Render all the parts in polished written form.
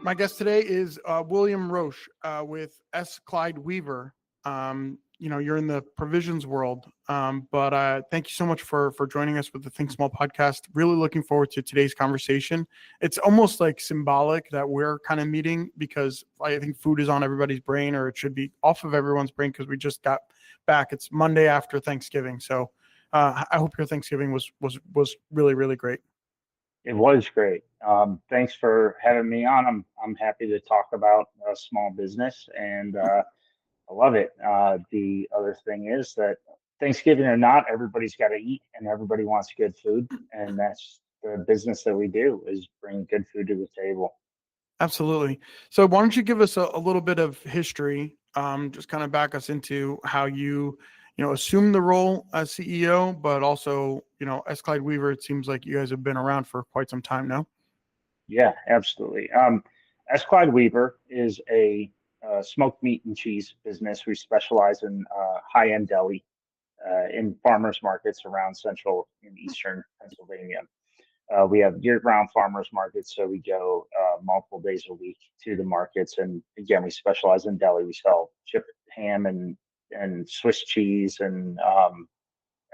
My guest today is William Roche with Clyde Weaver. You're in the provisions world, but thank you so much for joining us with the Think Small podcast. Really looking forward to today's conversation. It's almost like symbolic that we're kind of meeting because I think food is on everybody's brain, or it should be off of everyone's brain because we just got back. It's Monday after Thanksgiving, so I hope your Thanksgiving was really, really great. It was great. Thanks for having me on. I'm happy to talk about small business, and I love it. The other thing is that Thanksgiving or not, everybody's got to eat, and everybody wants good food, and that's the business that we do, is bring good food to the table. Absolutely. So why don't you give us a little bit of history, just kind of back us into how you assumed the role as CEO, but also, as Clyde Weaver, it seems like you guys have been around for quite some time now. Yeah, absolutely. As Clyde Weaver is a smoked meat and cheese business. We specialize in high-end deli in farmers markets around central and eastern Pennsylvania. We have year-round farmers markets, so we go multiple days a week to the markets. And again, we specialize in deli. We sell chipped ham and Swiss cheese and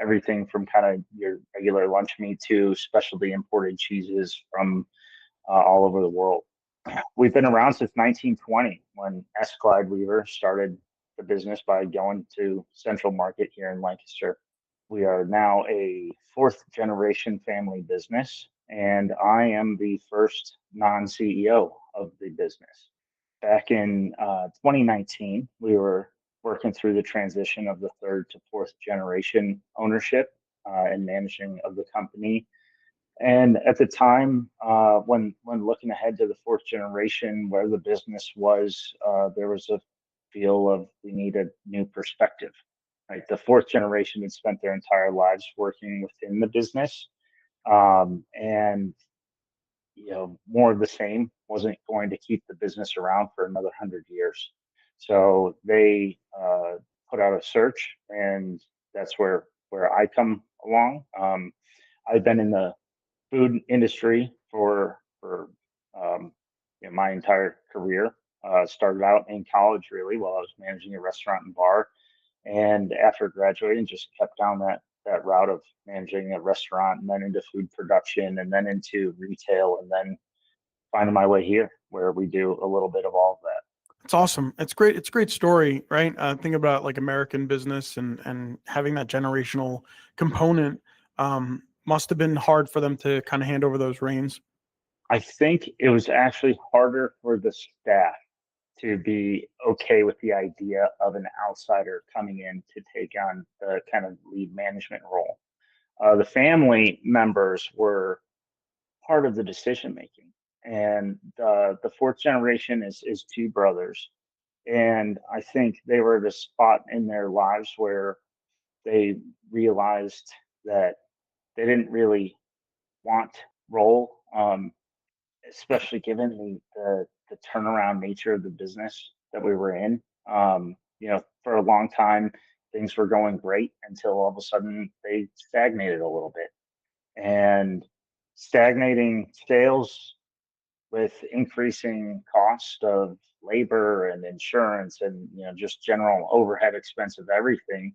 everything from kind of your regular lunch meat to specialty imported cheeses from all over the world. We've been around since 1920 when Clyde Weaver started the business by going to Central Market here in Lancaster. We are now a fourth generation family business, and I am the first non-CEO of the business. Back in 2019, we were working through the transition of the third to fourth generation ownership and managing of the company. And at the time, when looking ahead to the fourth generation, where the business was, there was a feel of we need a new perspective. Right, the fourth generation had spent their entire lives working within the business, and more of the same wasn't going to keep the business around for another 100 years. So they put out a search, and that's where I come along. I've been in the food industry for my entire career. Started out in college, really, while I was managing a restaurant and bar. And after graduating, just kept down that route of managing a restaurant, and then into food production, and then into retail, and then finding my way here, where we do a little bit of all of that. It's awesome. It's great. It's a great story, right? Think about like American business and having that generational component. Must have been hard for them to kind of hand over those reins. I think it was actually harder for the staff to be okay with the idea of an outsider coming in to take on the kind of lead management role. The family members were part of the decision making, and the fourth generation is two brothers, and I think they were at a spot in their lives where they realized that they didn't really want role, especially given the turnaround nature of the business that we were in. For a long time, things were going great until all of a sudden they stagnated a little bit. And stagnating sales with increasing cost of labor and insurance and just general overhead expense of everything,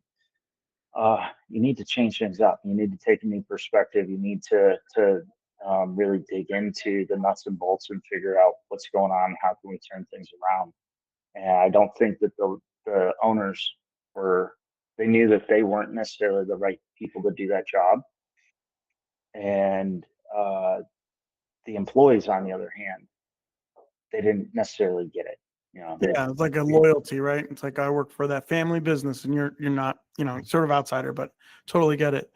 you need to change things up. You need to take a new perspective. You need to really dig into the nuts and bolts and figure out what's going on. How can we turn things around? And I don't think that the owners they knew that they weren't necessarily the right people to do that job. And the employees, on the other hand, they didn't necessarily get it. It's like a loyalty, right? It's like I work for that family business, and you're not, sort of outsider, but totally get it.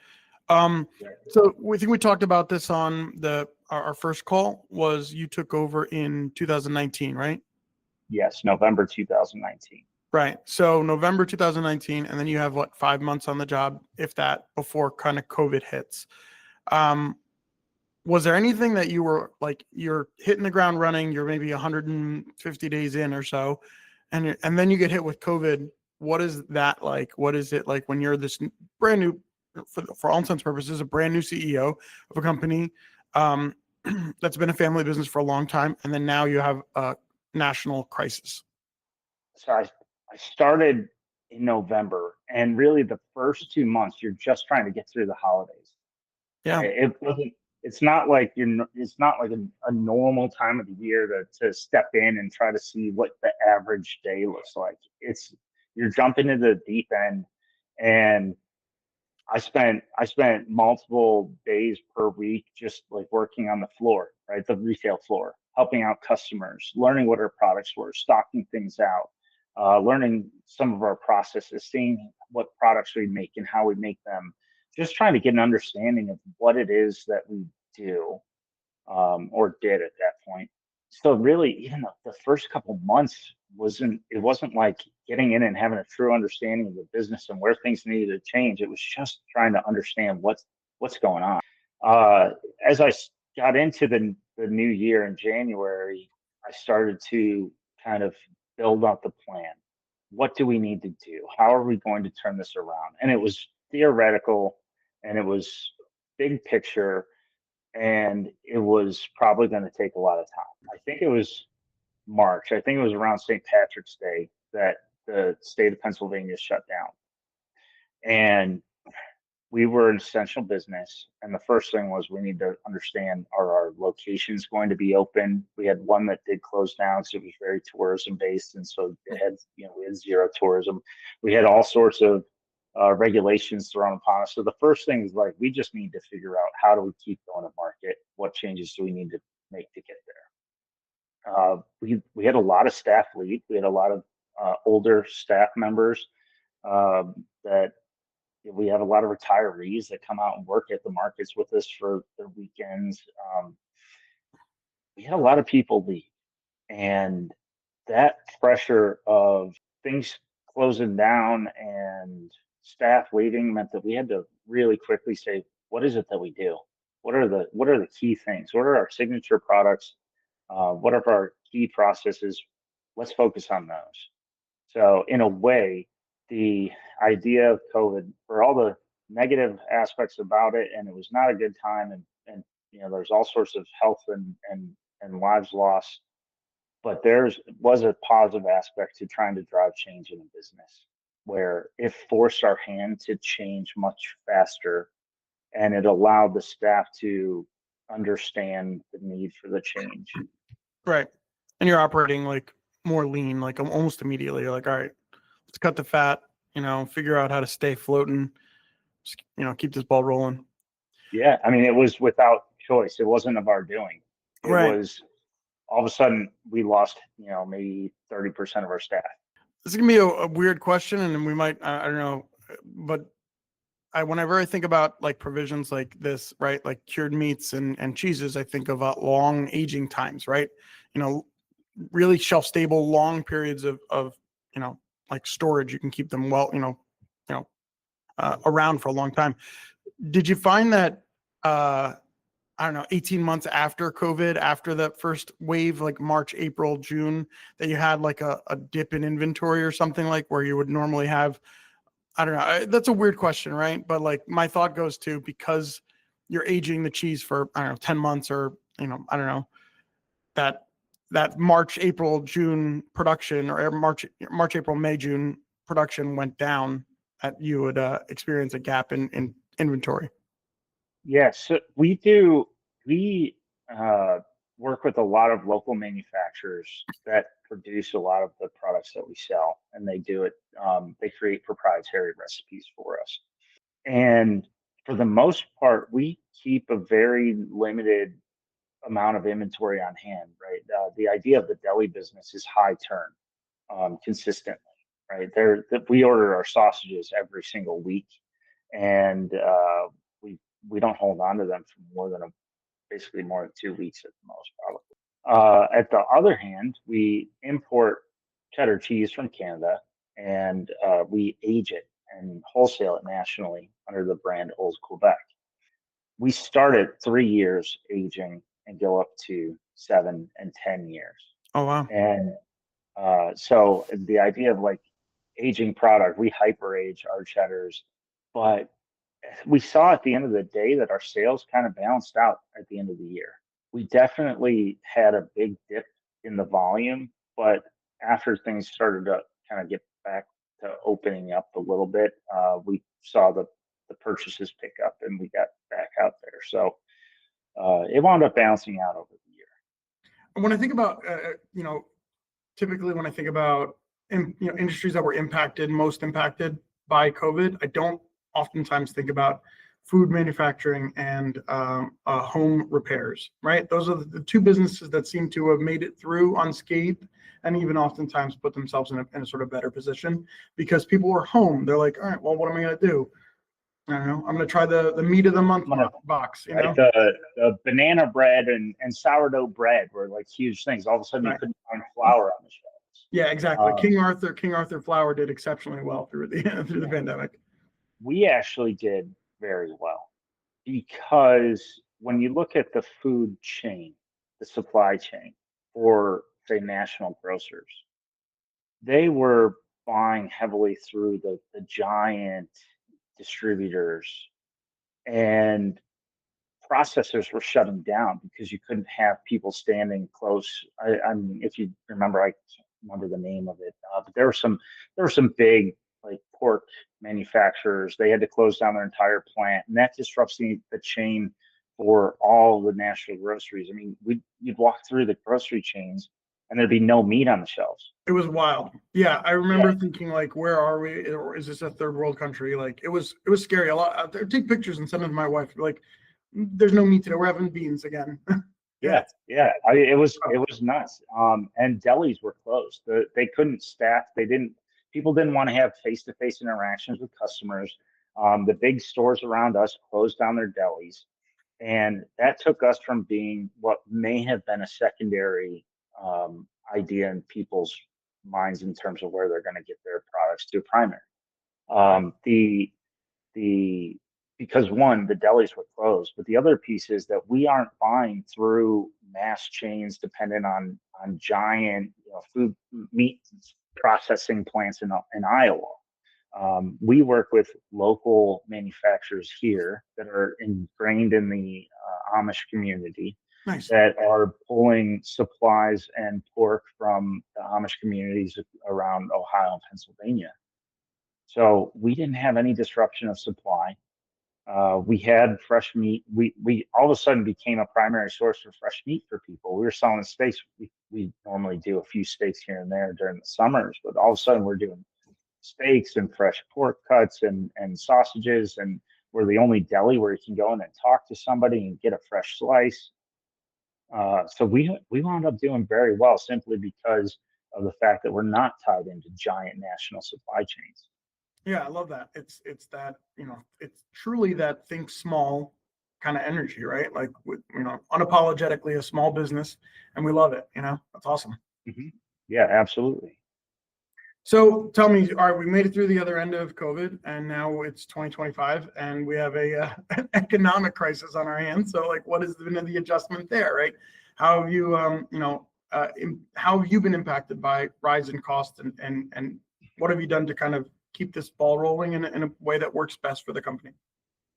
So we think we talked about this on our first call. Was you took over in 2019, right? Yes, November 2019. Right. So November 2019, and then you have 5 months on the job, if that, before kind of COVID hits. Was there anything that you were like, you're hitting the ground running, you're maybe 150 days in or so, and then you get hit with COVID? What is that like? What is it like when you're this brand new, for all intents and purposes, a brand new CEO of a company? that's been a family business for a long time, and then now you have a national crisis? So I started in November, and really the first 2 months, you're just trying to get through the holidays. Yeah. It wasn't. It's not like It's not like a normal time of the year to step in and try to see what the average day looks like. You're jumping into the deep end, and I spent multiple days per week just like working on the floor, right? The retail floor, helping out customers, learning what our products were, stocking things out, learning some of our processes, seeing what products we make and how we make them, just trying to get an understanding of what it is that we do, or did at that point. So really, even the first couple months wasn't like getting in and having a true understanding of the business and where things needed to change. It was just trying to understand what's going on. Uh, as got into the new year in January, I started to kind of build out the plan. What do we need to do? How are we going to turn this around? And it was theoretical, and it was big picture, and it was probably going to take a lot of time. I think it was March. I think it was around St. Patrick's Day that the state of Pennsylvania shut down. And we were an essential business. And the first thing was we need to understand, are our locations going to be open? We had one that did close down, so it was very tourism based. And so it had, we had zero tourism. We had all sorts of regulations thrown upon us. So the first thing is like, we just need to figure out, how do we keep going to market? What changes do we need to make to get there? We had a lot of staff leave. We had a lot of older staff members, that we have a lot of retirees that come out and work at the markets with us for their weekends. We had a lot of people leave, and that pressure of things closing down and staff leaving meant that we had to really quickly say, what is it that we do? What are the key things? What are our signature products? What are our key processes? Let's focus on those. So in a way, the idea of COVID, for all the negative aspects about it, and it was not a good time, and there's all sorts of health and lives lost, but was a positive aspect to trying to drive change in a business, where it forced our hand to change much faster, and it allowed the staff to understand the need for the change. Right. And you're operating like more lean, like almost immediately. You're like, all right, let's cut the fat, figure out how to stay floating, just, keep this ball rolling. Yeah. I mean, it was without choice. It wasn't of our doing. It Right. was all of a sudden we lost, maybe 30% of our staff. This is going to be a weird question, and we might, I don't know, but whenever I think about like provisions like this, right, like cured meats and cheeses, I think of long aging times, right? Really shelf stable, long periods of like storage. You can keep them well, around for a long time. Did you find that, I don't know, 18 months after COVID, after that first wave, like March, April, June, that you had like a dip in inventory or something, like where you would normally have, I don't know. That's a weird question, right? But like my thought goes to, because you're aging the cheese for, I don't know, 10 months, or, I don't know, that March, April, June production, or March, April, May, June production went down, that you would experience a gap in inventory. Yes, so we work with a lot of local manufacturers that produce a lot of the products that we sell, and they create proprietary recipes for us. And for the most part, we keep a very limited amount of inventory on hand, right? The idea of the deli business is high turn, consistently, right? We order our sausages every single week, and we don't hold on to them for basically more than 2 weeks at the most, probably. At the other hand, we import cheddar cheese from Canada, and we age it and wholesale it nationally under the brand Old Quebec. We start at 3 years aging and go up to 7 and 10 years. Oh, wow. And so the idea of like aging product, we hyper age our cheddars, but we saw at the end of the day that our sales kind of balanced out at the end of the year. we definitely had a big dip in the volume, but after things started to kind of get back to opening up a little bit, we saw the purchases pick up and we got back out there. So it wound up bouncing out over the year. And when I think about, typically when I think about industries that were most impacted by COVID, I don't oftentimes think about food manufacturing and home repairs, right? Those are the two businesses that seem to have made it through unscathed and even oftentimes put themselves in a sort of better position because people were home. They're like, all right, well, what am I going to do? I don't know. I'm going to try the meat of the month box, right, the banana bread and sourdough bread were like huge things. All of a sudden, you couldn't find flour on the shelves. Yeah, exactly. King Arthur flour did exceptionally well through the pandemic. We actually did very well because when you look at the food chain, the supply chain for say national grocers, they were buying heavily through the giant distributors, and processors were shutting down because you couldn't have people standing close. I mean, if you remember, I can't remember the name of it, but there were some big like pork manufacturers. They had to close down their entire plant, and that disrupts the chain for all the national groceries. I mean, you'd walk through the grocery chains, and there'd be no meat on the shelves. It was wild. Yeah, I remember thinking like, where are we? Or is this a third world country? Like, it was scary. A lot. I take pictures and send them to my wife. Like, there's no meat today. We're having beans again. Yeah. It was nuts. And delis were closed. They couldn't staff. People didn't want to have face-to-face interactions with customers. The big stores around us closed down their delis, and that took us from being what may have been a secondary idea in people's minds in terms of where they're going to get their products to a primary. The because one, the delis were closed, but the other piece is that we aren't buying through mass chains dependent on giant food meat processing plants in Iowa. We work with local manufacturers here that are ingrained in the Amish community. Nice. That are pulling supplies and pork from the Amish communities around Ohio and Pennsylvania. So we didn't have any disruption of supply. We had fresh meat. We all of a sudden became a primary source for fresh meat for people. We were selling steaks. We normally do a few steaks here and there during the summers, but all of a sudden we're doing steaks and fresh pork cuts and sausages, and we're the only deli where you can go in and talk to somebody and get a fresh slice. So we wound up doing very well simply because of the fact that we're not tied into giant national supply chains. Yeah, I love that. It's that, it's truly that think small kind of energy, right? Like, unapologetically a small business, and we love it. That's awesome. Mm-hmm. Yeah, absolutely. So tell me, all right, we made it through the other end of COVID, and now it's 2025, and we have an economic crisis on our hands. So, like, what has been the adjustment there, right? How have you, how have you been impacted by rise in costs, and what have you done to kind of keep this ball rolling in a way that works best for the company?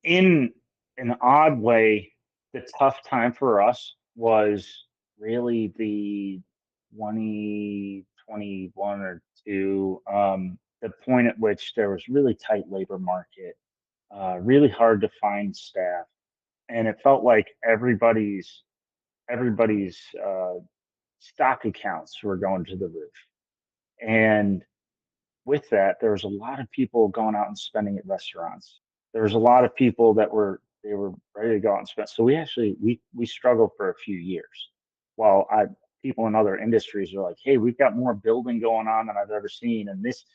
In an odd way, the tough time for us was really the 2021 or two, the point at which there was really tight labor market, really hard to find staff, and it felt like everybody's stock accounts were going to the roof. And with that, there was a lot of people going out and spending at restaurants. There was a lot of people that were ready to go out and spend. So we struggled for a few years. While people in other industries are like, hey, we've got more building going on than I've ever seen, and this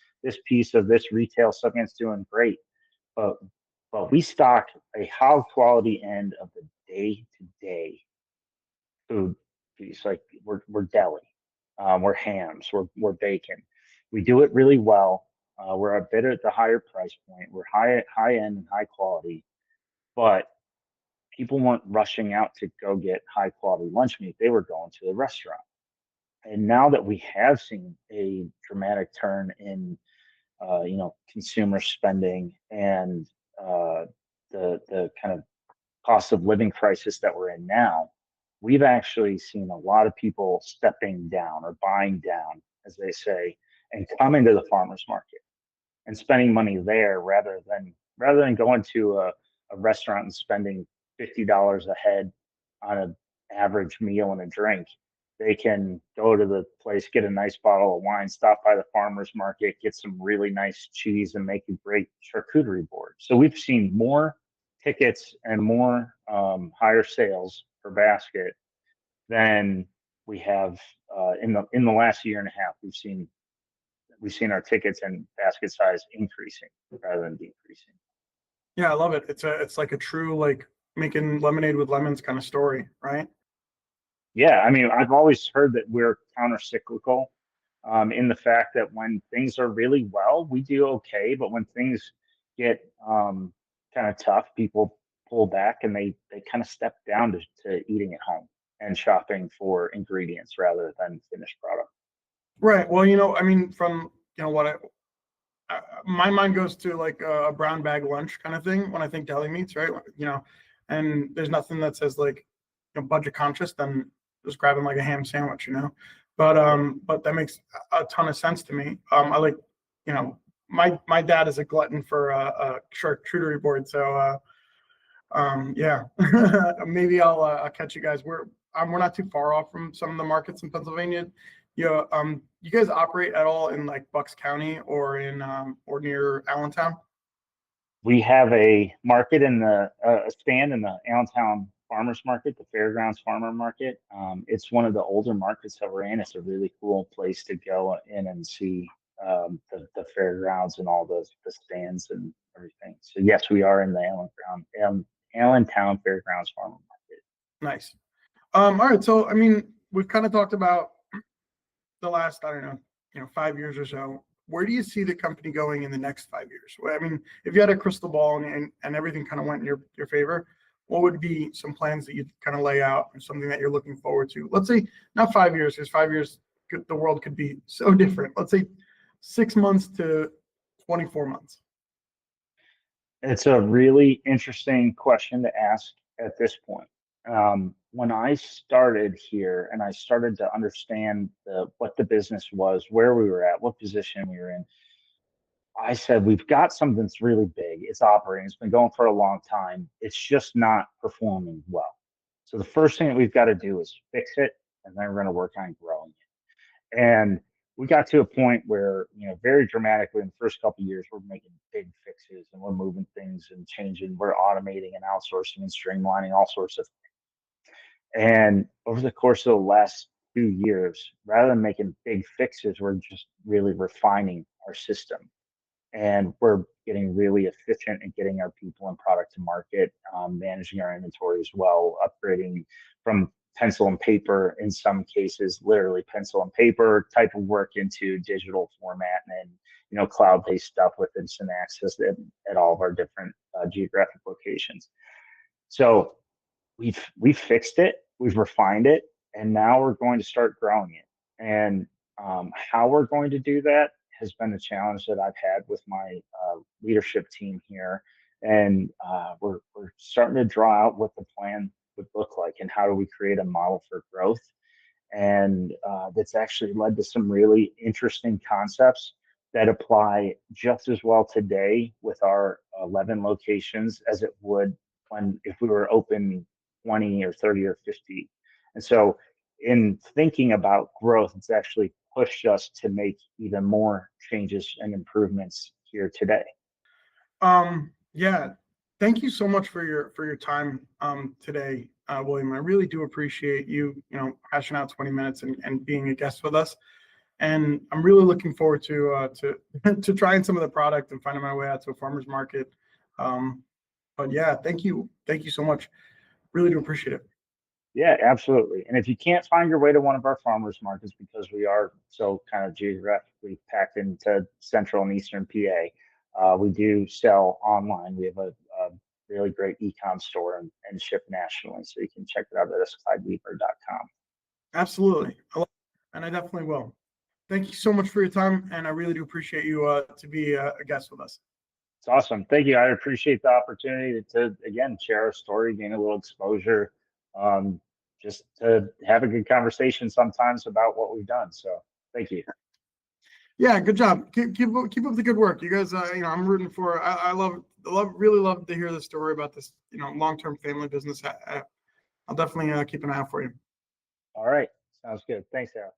piece of this retail segment's doing great. But we stock a high quality end of the day to day food piece. Like we're deli, we're hams, we're bacon. We do it really well. We're a bit at the higher price point. We're high end and high quality, but people weren't rushing out to go get high quality lunch meat. They were going to the restaurant. And now that we have seen a dramatic turn in, consumer spending and the kind of cost of living crisis that we're in now, we've actually seen a lot of people stepping down or buying down, as they say, and coming to the farmers market and spending money there rather than going to a restaurant and spending $50 a head on an average meal and a drink. They can go to the place, get a nice bottle of wine, stop by the farmers market, get some really nice cheese, and make a great charcuterie board. So we've seen more tickets and more higher sales per basket than we have in the last year and a half. We've seen our tickets and basket size increasing rather than decreasing. Yeah, I love it. It's like a true like making lemonade with lemons kind of story, right? Yeah, I mean, I've always heard that we're counter-cyclical in the fact that when things are really well, we do okay, but when things get kind of tough, people pull back and they kind of step down to eating at home and shopping for ingredients rather than finished product. Right. Well, I mean, from what my mind goes to like a brown bag lunch kind of thing when I think deli meats, right? And there's nothing that says like budget conscious than just grabbing like a ham sandwich. But that makes a ton of sense to me. I like, my dad is a glutton for a charcuterie board, so yeah, maybe I'll catch you guys. We're not too far off from some of the markets in Pennsylvania. You guys operate at all in like Bucks County or or near Allentown? We have a market a stand in the Allentown Farmers Market, the Fairgrounds Farmer Market. It's one of the older markets that we're in. It's a really cool place to go in and see the fairgrounds and all the stands and everything. So yes, we are in the Allentown Fairgrounds Farmer Market. Nice. All right. So I mean, we've kind of talked about the last, I don't know, 5 years or so. Where do you see the company going in the next 5 years? I mean, if you had a crystal ball and everything kind of went in your favor, what would be some plans that you'd kind of lay out or something that you're looking forward to? Let's say not 5 years, because 5 years, the world could be so different. Let's say 6 months to 24 months. It's a really interesting question to ask at this point. When I started here and I started to understand what the business was, where we were at, what position we were in, I said, we've got something that's really big. It's operating. It's been going for a long time. It's just not performing well. So the first thing that we've got to do is fix it, and then we're going to work on growing it. And we got to a point where, very dramatically in the first couple of years, we're making big fixes and we're moving things and changing. We're automating and outsourcing and streamlining all sorts of things. And over the course of the last 2 years, rather than making big fixes, we're just really refining our system. And we're getting really efficient at getting our people and product to market, managing our inventory as well, upgrading from pencil and paper, in some cases, literally pencil and paper type of work into digital format and cloud-based stuff with instant access at all of our different geographic locations. So we've fixed it, we've refined it, and now we're going to start growing it. And how we're going to do that has been a challenge that I've had with my leadership team here. And we're starting to draw out what the plan would look like and how do we create a model for growth. And that's actually led to some really interesting concepts that apply just as well today with our 11 locations as it would if we were open 20 or 30 or 50. And so in thinking about growth, it's actually pushed us to make even more changes and improvements here today. Yeah. Thank you so much for your time today, William. I really do appreciate you, hashing out 20 minutes and being a guest with us. And I'm really looking forward to to trying some of the product and finding my way out to a farmer's market. But yeah, thank you so much. Really do appreciate it. Yeah, absolutely. And if you can't find your way to one of our farmers markets because we are so kind of geographically packed into central and eastern PA, we do sell online. We have a really great e-com store and ship nationally. So you can check it out at clydeweaver.com. Absolutely. And I definitely will. Thank you so much for your time. And I really do appreciate you to be a guest with us. It's awesome. Thank you. I appreciate the opportunity to again, share our story, gain a little exposure, just to have a good conversation sometimes about what we've done. So thank you. Yeah, good job. Keep up the good work. You guys, I'm rooting for. Really love to hear the story about this, long-term family business. I'll definitely keep an eye out for you. All right. Sounds good. Thanks, Al.